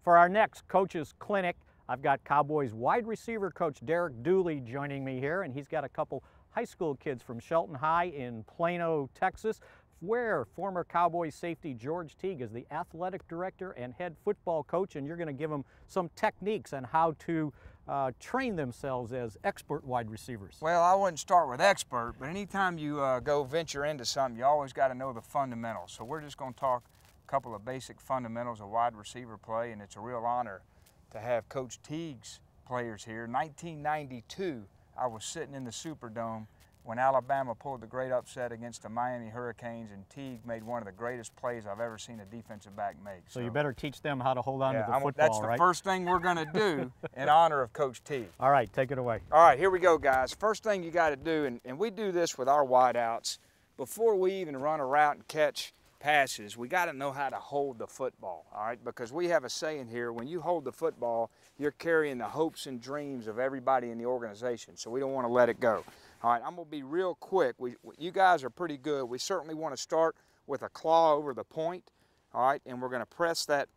For our next coaches clinic, I've got Cowboys wide receiver coach Derek Dooley joining me here, and he's got a couple high school kids from Shelton High in Plano, Texas, where former Cowboys safety George Teague is the athletic director and head football coach, and you're going to give them some techniques on how to train themselves as expert wide receivers. Well, I wouldn't start with expert, but anytime you go venture into something, you always got to know the fundamentals. So we're just going to talk a couple of basic fundamentals of wide receiver play, and it's a real honor to have Coach Teague's players here. 1992, I was sitting in the Superdome when Alabama pulled the great upset against the Miami Hurricanes, and Teague made one of the greatest plays I've ever seen a defensive back make. So you better teach them how to hold on to the football, that's the right? first thing we're going to do in honor of Coach Teague. All right, take it away. All right, here we go, guys. First thing you got to do, and we do this with our wideouts, before we even run a route and catch passes, we got to know how to hold the football, all right? Because we have a saying here, when you hold the football, you're carrying the hopes and dreams of everybody in the organization, so we don't want to let it go. All right, I'm going to be real quick. You guys are pretty good. We certainly want to start with a claw over the point, all right? And we're going to press that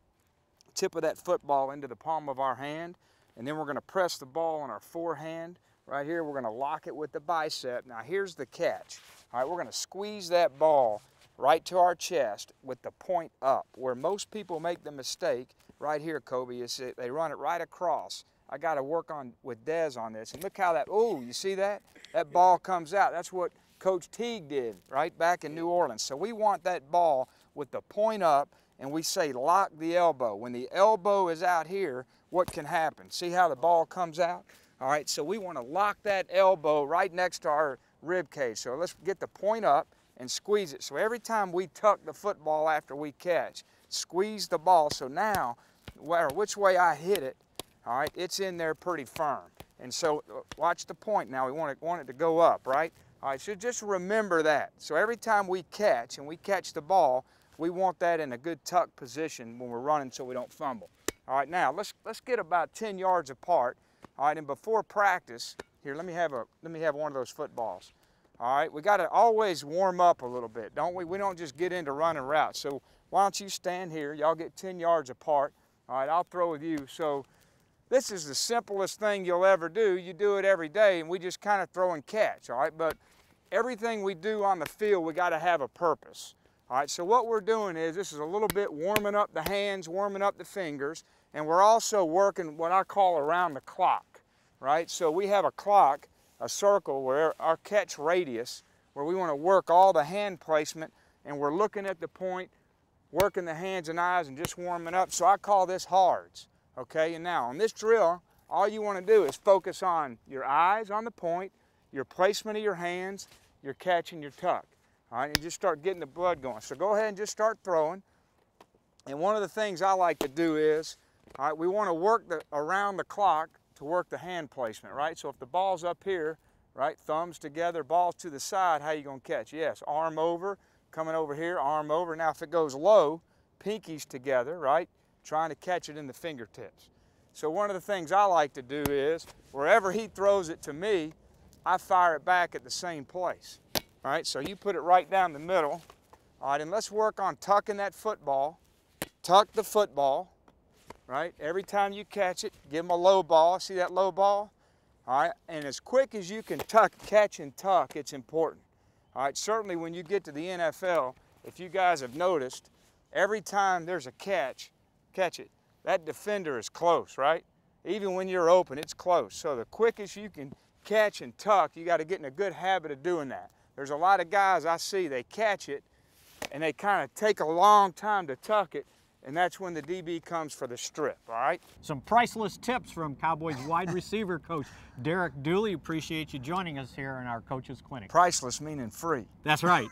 tip of that football into the palm of our hand, and then we're going to press the ball on our forehand. Right here, we're going to lock it with the bicep. Now, here's the catch. All right, we're going to squeeze that ball right to our chest with the point up. Where most people make the mistake, right here, Kobe, is they run it right across. I got to work on with Dez on this. And look how that, oh, you see that? That ball comes out. That's what Coach Teague did right back in New Orleans. So we want that ball with the point up, and we say lock the elbow. When the elbow is out here, what can happen? See how the ball comes out? All right, so we want to lock that elbow right next to our rib cage. So let's get the point up and squeeze it. So every time we tuck the football after we catch, squeeze the ball. So now, which way I hit it, all right, it's in there pretty firm. And so watch the point now. We want it to go up, right? All right, so just remember that. So every time we catch and we catch the ball, we want that in a good tuck position when we're running so we don't fumble. All right, now let's get about 10 yards apart. All right, and before practice, here, let me have one of those footballs. All right, we got to always warm up a little bit, don't we? We don't just get into running routes. So why don't you stand here? Y'all get 10 yards apart. All right, I'll throw with you. So this is the simplest thing you'll ever do. You do it every day, and we just kind of throw and catch, all right? But everything we do on the field, we got to have a purpose. All right, so what we're doing is this is a little bit warming up the hands, warming up the fingers, and we're also working what I call around the clock, right? So we have a clock, a circle where our catch radius, where we want to work all the hand placement, and we're looking at the point, working the hands and eyes and just warming up. So I call this hards, okay? And now on this drill, all you want to do is focus on your eyes on the point, your placement of your hands, your catch and your tuck, all right? And just start getting the blood going. So go ahead and just start throwing. And one of the things I like to do is, all right, we want to work around the clock to work the hand placement, right? So if the ball's up here, right, thumbs together, balls to the side, how you going to catch? Yes, arm over, coming over here, arm over. Now if it goes low, pinkies together, right, trying to catch it in the fingertips. So one of the things I like to do is, wherever he throws it to me, I fire it back at the same place. All right, so you put it right down the middle. All right, and let's work on tucking that football. Tuck the football. Right? Every time you catch it, give them a low ball. See that low ball? All right, and as quick as you can catch and tuck, it's important. All right, certainly when you get to the NFL, if you guys have noticed, every time there's a catch it, that defender is close, right? Even when you're open, it's close. So the quickest you can catch and tuck, you got to get in a good habit of doing that. There's a lot of guys I see, they catch it, and they kind of take a long time to tuck it, and that's when the DB comes for the strip, all right? Some priceless tips from Cowboys wide receiver coach Derek Dooley. Appreciate you joining us here in our Coaches Clinic. Priceless meaning free. That's right.